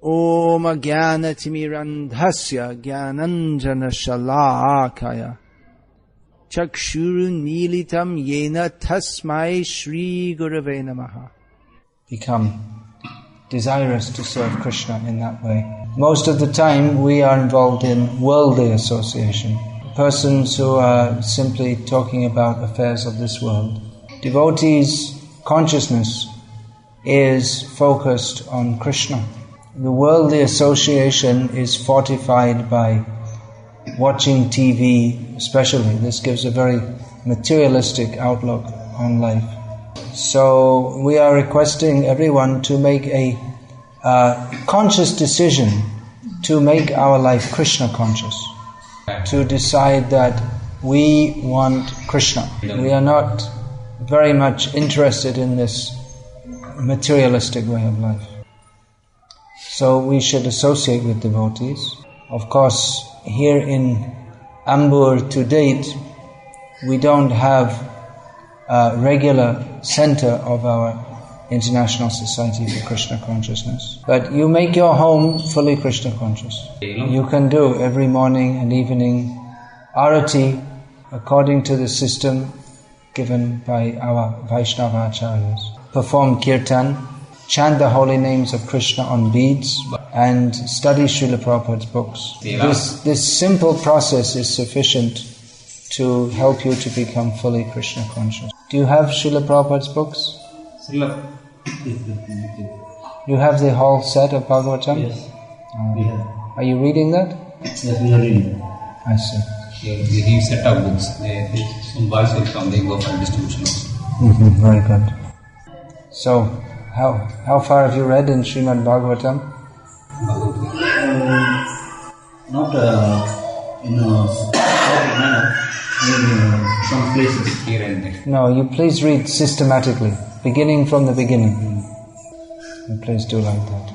Om Jnanatimirandhasya Jnananjana Shalakaya Chakshurun Militam Yena Tasmai Shri Gurave Namaha. Become desirous to serve Krishna in that way. Most of the time we are involved in worldly association. Persons who are simply talking about affairs of this world. Devotees' consciousness is focused on Krishna. The worldly association is fortified by watching TV especially. This gives a very materialistic outlook on life. So we are requesting everyone to make a conscious decision to make our life Krishna conscious. To decide that we want Krishna. We are not very much interested in this materialistic way of life. So we should associate with devotees. Of course, here in Ambur to date, we don't have a regular center of our International Society for Krishna Consciousness. But you make your home fully Krishna conscious. You can do every morning and evening arati according to the system given by our Vaishnava Acharyas. Perform kirtan, chant the holy names of Krishna on beads, and study Srila Prabhupada's books. This simple process is sufficient to help you to become fully Krishna conscious. Do you have Srila Prabhupada's books? You have the whole set of Bhagavatam? Yes, we have. Are you reading that? Yes, we are reading that. I see. They give set of books. Some boys will come, they go for distribution also. Very good. So, how far have you read in Srimad Bhagavatam? Not in a short manner, in some places here and there. No, you please read systematically, beginning from the beginning. You please do like that.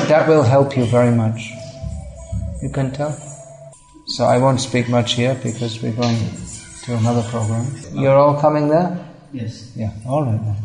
That will help you very much. You can tell? So I won't speak much here because we're going to another program. You're all coming there? Yes. Yeah, all right then.